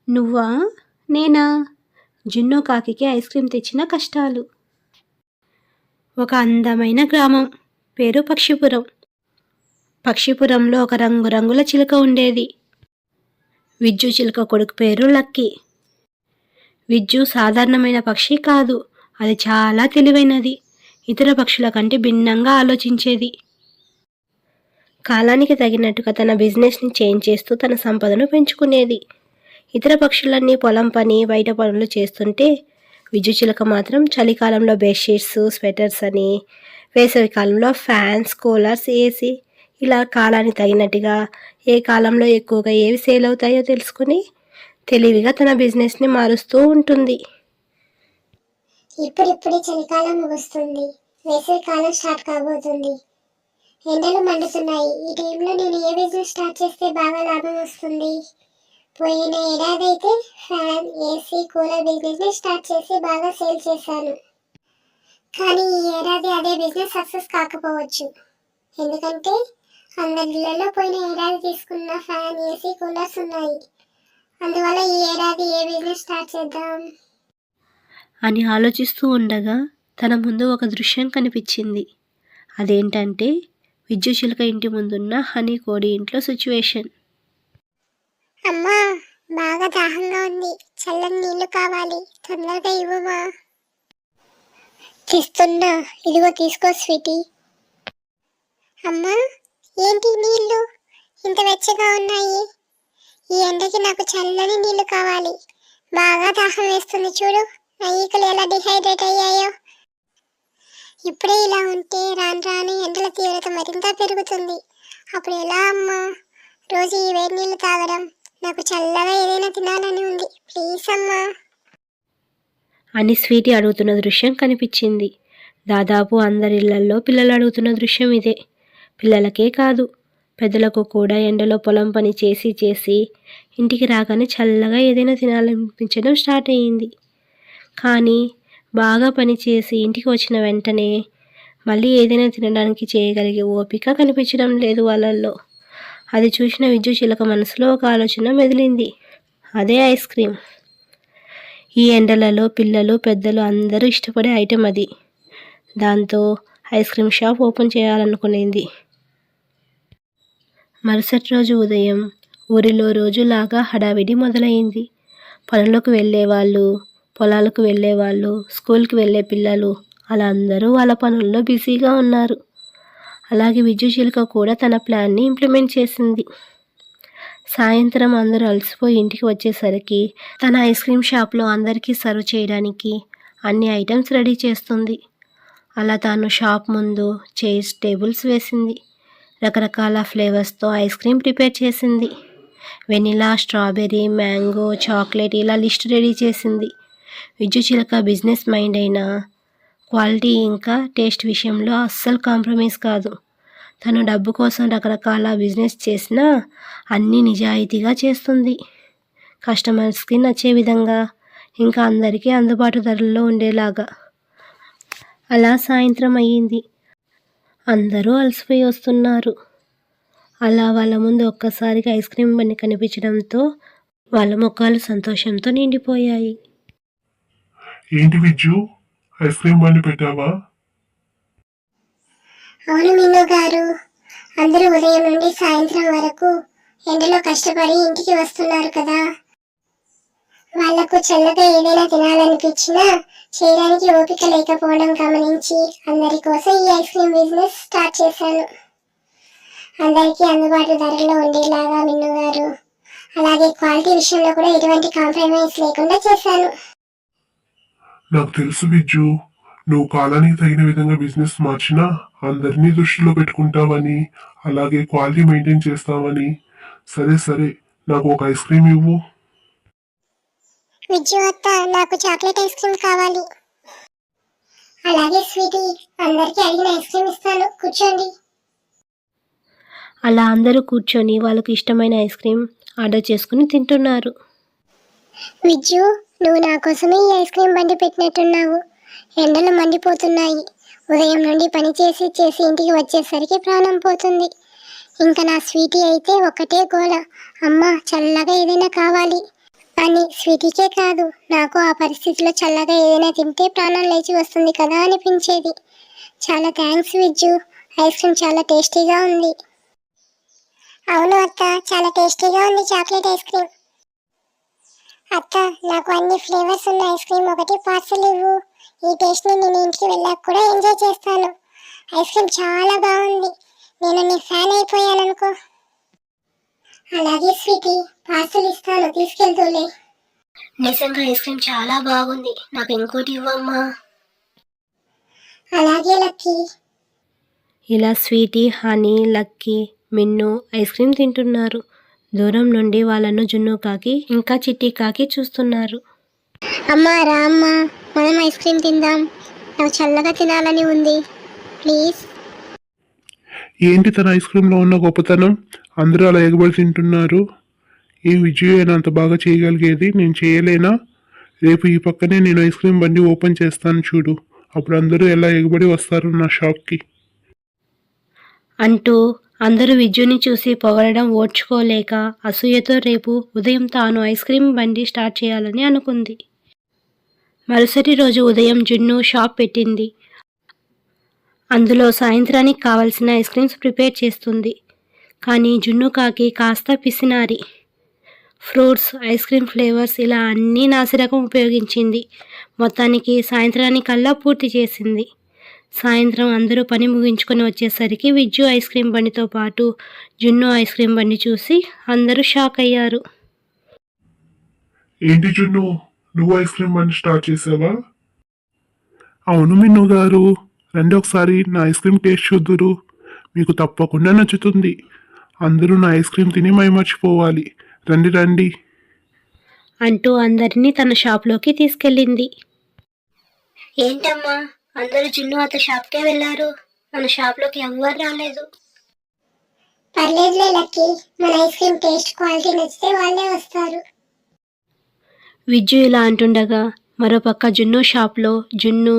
నువ్వా? నేనా? జున్నో కాకికి ఐస్ క్రీం తెచ్చిన కష్టాలు. ఒక అందమైన గ్రామం. పేరు పక్షిపురం. పక్షిపురంలో ఒక రంగురంగుల చిలుక ఉండేది. విజ్జు చిలుక కొడుకు పేరు లక్కీ. విజ్జు సాధారణమైన పక్షి కాదు. అది చాలా తెలివైనది. ఇతర పక్షుల కంటే భిన్నంగా ఆలోచించేది. కాలానికి తగినట్టుగా తన బిజినెస్ని చేంజ్ చేస్తూ తన సంపదను పెంచుకునేది. ఇతర పక్షులన్నీ పొలం పని, బయట పనులు చేస్తుంటే విజ్జు చిలుక మాత్రం చలికాలంలో బెడ్షీట్స్, స్వెటర్స్ అని, వేసవి కాలంలో ఫ్యాన్స్, కూలర్స్, ఏసీ ఇలా కాలానికి తగినట్టుగా ఏ కాలంలో ఎక్కువగా ఏవి సేల్ అవుతాయో తెలుసుకుని తెలివిగా తన బిజినెస్ని మారుస్తూ ఉంటుంది. ఇప్పుడిప్పుడే చలికాలం ముగుస్తుంది. వేసవి కాలం స్టార్ట్ కాబోతుంది. ఎండలు మండుతున్నాయి. ఈ టైంలో నేను ఏ బిజినెస్ స్టార్ట్ చేస్తే బాగా లాభం వస్తుంది? పోయిన ఏడాది అయితే ఫ్యాన్, ఏసీ, కూలర్ బిజినెస్ని స్టార్ట్ చేసి బాగా సేల్ చేశాను. కానీ ఈ ఏడాది అదే బిజినెస్ సక్సెస్ కాకపోవచ్చు. ఎందుకంటే అందరి ఇళ్లలో పోయిన ఏడాది తీసుకున్న ఫ్యాన్, ఏసీ, కూలర్స్ ఉన్నాయి. అందువల్ల ఈ ఏడాది ఏ బిజినెస్ స్టార్ట్ చేద్దాం అని ఆలోచిస్తూ ఉండగా తన ముందు ఒక దృశ్యం కనిపించింది. అదేంటంటే విజ్జు చిలుక ఇంటి ముందున్న హనీ కోడి ఇంట్లో సిచ్యువేషన్. అమ్మా, బాగా దాహంగా ఉంది. చల్లని నీళ్లు కావాలి. తొందరగా ఇవ్వమా. తెస్తున్నా. ఇదిగో తీసుకో స్వీటీ. అమ్మా, ఏంటి నీళ్లు ఇంత వెచ్చగా ఉన్నాయి? ఈ ఎండకి నాకు చల్లని నీళ్లు కావాలి. బాగా దాహం వేస్తుంది చూడు. నా ఈకలు ఎలా డిహైడ్రేట్ అయ్యాయో. ఇప్పుడే ఇలా ఉంటే రాను రాను ఎండల తీవ్రత మరింత పెరుగుతుంది. అప్పుడు ఎలా అమ్మా? రోజు ఈ వేడి నీళ్ళు తాగడం. నాకు చల్లగా ఏదైనా తినాలని ఉంది. ప్లీజ్ అమ్మా అని స్వీటీ అడుగుతున్న దృశ్యం కనిపించింది. దాదాపు అందరి ఇళ్లల్లో పిల్లలు అడుగుతున్న దృశ్యం ఇదే. పిల్లలకే కాదు, పెద్దలకు కూడా ఎండలో పొలం పని చేసి చేసి ఇంటికి రాగానే చల్లగా ఏదైనా తినాలనిపించడం స్టార్ట్ అయ్యింది. కానీ బాగా పని చేసి ఇంటికి వచ్చిన వెంటనే మళ్ళీ ఏదైనా తినడానికి చేయగలిగే ఓపిక కనిపించడం లేదు వాళ్ళల్లో. అది చూసిన విజ్జు చిలుక మనసులో ఒక ఆలోచన మెదిలింది. అదే ఐస్ క్రీం. ఈ ఎండలలో పిల్లలు, పెద్దలు అందరూ ఇష్టపడే ఐటెం అది. దాంతో ఐస్ క్రీం షాప్ ఓపెన్ చేయాలనుకునేది. మరుసటి రోజు ఉదయం ఊరిలో రోజులాగా హడావిడి మొదలైంది. పనులకు వెళ్ళేవాళ్ళు, పొలాలకు వెళ్ళేవాళ్ళు, స్కూల్కి వెళ్ళే పిల్లలు అలా అందరూ వాళ్ళ పనుల్లో బిజీగా ఉన్నారు. అలాగే విజ్జు చిలుక కూడా తన ప్లాన్ని ఇంప్లిమెంట్ చేసింది. సాయంత్రం అందరూ అలసిపోయి ఇంటికి వచ్చేసరికి తన ఐస్ క్రీం షాప్లో అందరికీ సర్వ్ చేయడానికి అన్ని ఐటమ్స్ రెడీ చేస్తుంది. అలా తాను షాప్ ముందు చైర్స్, టేబుల్స్ వేసింది. రకరకాల ఫ్లేవర్స్తో ఐస్ క్రీం ప్రిపేర్ చేసింది. వెనిలా, స్ట్రాబెర్రీ, మ్యాంగో, చాక్లెట్ ఇలా లిస్ట్ రెడీ చేసింది. విజ్జు చిలుక బిజినెస్ మైండ్ అయినా క్వాలిటీ ఇంకా టేస్ట్ విషయంలో అస్సలు కాంప్రమైజ్ కాదు. తను డబ్బు కోసం రకరకాల బిజినెస్ చేసినా అన్నీ నిజాయితీగా చేస్తుంది. కస్టమర్స్కి నచ్చే విధంగా, ఇంకా అందరికీ అందుబాటు ధరల్లో ఉండేలాగా. అలా సాయంత్రం అయ్యింది. అందరూ అలసిపోయి వస్తున్నారు. అలా వాళ్ళ ముందు ఒక్కసారిగా ఐస్ క్రీం బండి కనిపించడంతో వాళ్ళ ముఖాలు సంతోషంతో నిండిపోయాయి. ఏంటి విజ్జు, ఐస్ క్రీం బండి పెట్టావా? అవును మీను గారు. అందరూ ఉదయం నుండి సాయంత్రం వరకు ఎండలో కష్టపడి ఇంటికి వస్తున్నారు కదా. వాళ్లకు చల్లగా ఏదైనా తినాలనిపించినా చేయడానికి ఓపిక లేకపోవడం గమనించి అందరి కోసం ఈ ఐస్ క్రీం బిజినెస్ స్టార్ట్ చేశాను. అందరికీ అందుబాటు ధరల్లో ఉండేలాగా మిన్ను గారు. అలాగే క్వాలిటీ విషయంలో కూడా ఎటువంటి కాంప్రమైజ్ లేకుండా చేశాను. నాకు తెలుసు విజ్జు, నువ్వు కాలానికి తగిన విధంగా బిజినెస్ మార్చినా అందరినీ దృష్టిలో పెట్టుకుంటావని, అలాగే క్వాలిటీ మెయింటైన్ చేస్తావని. సరే సరే, నాకు ఒక ఐస్ క్రీం ఇవ్వు. విజ్జు అత్త, నాకు చాక్లెట్ ఐస్ క్రీం కావాలి. అలాగే స్వీటీ, అందరికీ అడిగిన ఐస్ క్రీం ఇస్తాను, కూర్చోండి. అలా అందరూ కూర్చొని వాళ్ళకు ఇష్టమైన ఐస్ క్రీం ఆర్డర్ చేసుకుని తింటున్నారు. విజ్జు, నువ్వు నా కోసమే ఈ ఐస్ క్రీం బండి పెట్టినట్టున్నావు. ఎండలు మండిపోతున్నాయి. ఉదయం నుండి పని చేసి చేసి ఇంటికి వచ్చేసరికి ప్రాణం పోతుంది. ఇంకా నా స్వీటీ అయితే ఒకటే గోల, అమ్మ చల్లగా ఏదైనా కావాలి. కానీ స్వీటీకే కాదు, నాకు ఆ పరిస్థితిలో చల్లగా ఏదైనా తింటే ప్రాణం లేచి వస్తుంది కదా అనిపించేది. చాలా థ్యాంక్స్ విజ్జు, ఐస్ క్రీమ్ చాలా టేస్టీగా ఉంది. అవును అత్త, చాలా టేస్టీగా ఉంది చాక్లెట్ ఐస్ క్రీమ్. అత్త, నాకు అన్ని ఫ్లేవర్స్ ఉన్న ఐస్ క్రీమ్ ఒకటి పార్సల్ ఇవ్వు. ఈ టేస్ట్ని నేను ఇంటికి వెళ్ళాక కూడా ఎంజాయ్ చేస్తాను. ఐస్ క్రీమ్ చాలా బాగుంది, నేను నీ ఫ్యాన్ అయిపోయాను అనుకో. అలాగే స్వీటీ, పార్సల్ ఇస్తాను, తీసుకెళ్తూలే. నిజంగా ఐస్ క్రీమ్ చాలా బాగుంది, నాకు ఇంకోటి ఇవ్వమ్మా. అలాగే లక్కీ. ఇలా స్వీటీ, హనీ, లక్కీ, మిన్ను ఐస్ క్రీమ్ తింటున్నారు. దూరం నుండి వాళ్ళను జున్ను కాకి ఇంకా చిట్టి కాకి చూస్తున్నారు. అమ్మా రా అమ్మా, మనం ఐస్ క్రీమ్ తిందాం. నాకు చల్లగా తినాలని ఉంది, ప్లీజ్. ఏంటి తన ఐస్ క్రీమ్లో ఉన్న గొప్పతనం? అందరూ అలా ఎగబడి తింటున్నారు. ఈ విజయ్ అయినా అంత బాగా చేయగలిగేది నేను చేయలేనా? రేపు ఈ పక్కనే నేను ఐస్ క్రీమ్ బండి ఓపెన్ చేస్తాను చూడు, అప్పుడు అందరూ ఎలా ఎగబడి వస్తారు నా షాప్కి. అంటూ అందరూ విద్యుని చూసి పొగడడం ఓర్చుకోలేక అసూయతో రేపు ఉదయం తాను ఐస్ క్రీమ్ బండి స్టార్ట్ చేయాలని అనుకుంది. మరుసటి రోజు ఉదయం జున్ను షాప్ పెట్టింది. అందులో సాయంత్రానికి కావలసిన ఐస్ క్రీమ్స్ ప్రిపేర్ చేస్తుంది. కానీ జున్ను కాకి కాస్త పిసినారి. ఫ్రూట్స్, ఐస్ క్రీమ్ ఫ్లేవర్స్ ఇలా అన్నీ నాసిరకం ఉపయోగించింది. మొత్తానికి సాయంత్రానికల్లా పూర్తి చేసింది. సాయంత్రం అందరూ పని ముగించుకొని వచ్చేసరికి విజ్జు ఐస్ క్రీమ్ బండితో పాటు జున్ను ఐస్ క్రీమ్ బండి చూసి అందరూ షాక్ అయ్యారు. ఏంటి జున్ను, నువ్వు ఐస్ క్రీమ్ బండి స్టార్ట్ చేసావా? అవును మిన్ను గారు, రండి ఒకసారి నా ఐస్ క్రీమ్ టేస్ట్ చూద్దురు, మీకు తప్పకుండా నచ్చుతుంది. అందరూ నా ఐస్ క్రీమ్ తిని మైమర్చిపోవాలి. రండి రండి అంటూ అందరినీ తన షాప్లోకి తీసుకెళ్ళింది. ఏంటమ్మా, అందరూ జున్ను అత షాప్కే వెళ్ళారు, మన షాప్లోకి ఎవ్వరు రాలేదు. పర్లేదులే లక్కీ, మన ఐస్ క్రీమ్ టేస్ట్ క్వాలిటీ నచ్చితే వాళ్ళే వస్తారు. విజ్జు ఇలా అంటుండగా మరోపక్క జున్ను షాప్లో జున్ను,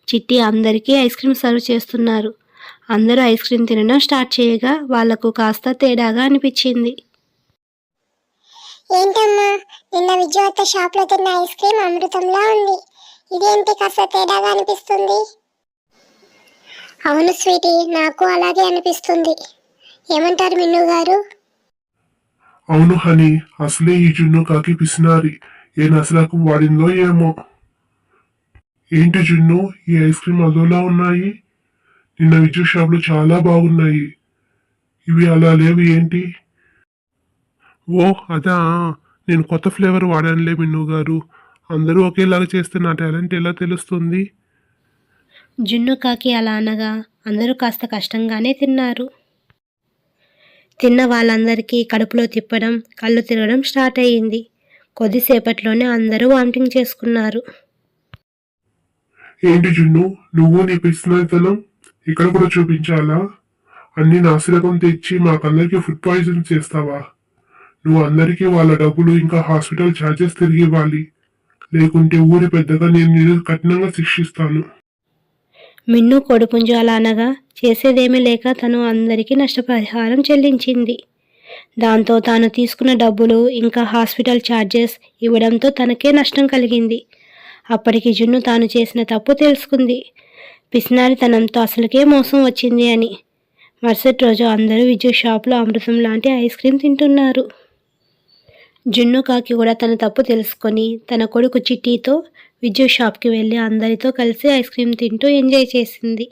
చిట్టి అందరికీ ఐస్ క్రీమ్ సర్వ్ చేస్తున్నారు. అందరూ ఐస్ క్రీమ్ తినడం స్టార్ట్ చేయగా వాళ్లకు కాస్త తేడాగా అనిపించింది. ఏంటమ్మా, నిన్న విజయ్ అత్త షాప్లో తిన్న ఐస్ క్రీమ్ అమృతంలా ఉంది, ఇదేంటి కాస్త తేడాగా అనిపిస్తుంది? అవును స్వీటీ, నాకు అలాగే అనిపిస్తుంది. ఏమంటారు మిన్ను గారు? అవును హనీ, అసలే ఈ జున్ను కాకి పిసినారి, ఏ నసరకం వాడిందో ఏమో. ఏంటి జున్ను, ఈ ఐస్ క్రీమ్ అదోలా ఉన్నాయి, నిన్న విద్యుత్ షాప్లో చాలా బాగున్నాయి, ఇవి అలా లేవు ఏంటి? ఓ అదా, నేను కొత్త ఫ్లేవర్ వాడానులే మిన్ను గారు, అందరూ ఒకేలాగా చేస్తే నా టాలెంట్ ఎలా తెలుస్తుంది? జున్ను కాకి అలా అనగా అందరూ కాస్త కష్టంగానే తిన్నారు. తిన్న వాళ్ళందరికీ కడుపులో తిప్పడం, కళ్ళు తిరగడం స్టార్ట్ అయ్యింది. కొద్దిసేపట్లోనే అందరూ వామిటింగ్ చేసుకున్నారు. ఏంటి జున్ను, నువ్వు నీ పిసినారితనం ఇక్కడ కూడా చూపించాలా? అన్ని నాసిరకం తెచ్చి మాకందరికి ఫుడ్ పాయిజన్ చేస్తావా? నువ్వు అందరికీ వాళ్ళ డబ్బులు ఇంకా హాస్పిటల్ ఛార్జెస్ తిరిగి ఇవ్వాలి, లేకుంటే ఊరి పెద్దగా నేను నిన్ను కఠినంగా శిక్షిస్తాను. మిన్ను కోడిపుంజు అలా అనగా చేసేదేమీ లేక తను అందరికీ నష్టపరిహారం చెల్లించింది. దాంతో తాను తీసుకున్న డబ్బులు ఇంకా హాస్పిటల్ ఛార్జెస్ ఇవ్వడంతో తనకే నష్టం కలిగింది. అప్పటికి జున్ను తాను చేసిన తప్పు తెలుసుకుంది. పిసినారితనంతో అసలుకే మోసం వచ్చింది అని. మరుసటి రోజు అందరూ విద్యుత్ షాప్లో అమృతం లాంటి ఐస్ క్రీమ్ తింటున్నారు. జున్ను కాకి కూడా తన తప్పు తెలుసుకొని తన కొడుకు చిట్టితో విద్యుత్ షాప్కి వెళ్ళి అందరితో కలిసి ఐస్ క్రీమ్ తింటూ ఎంజాయ్ చేసింది.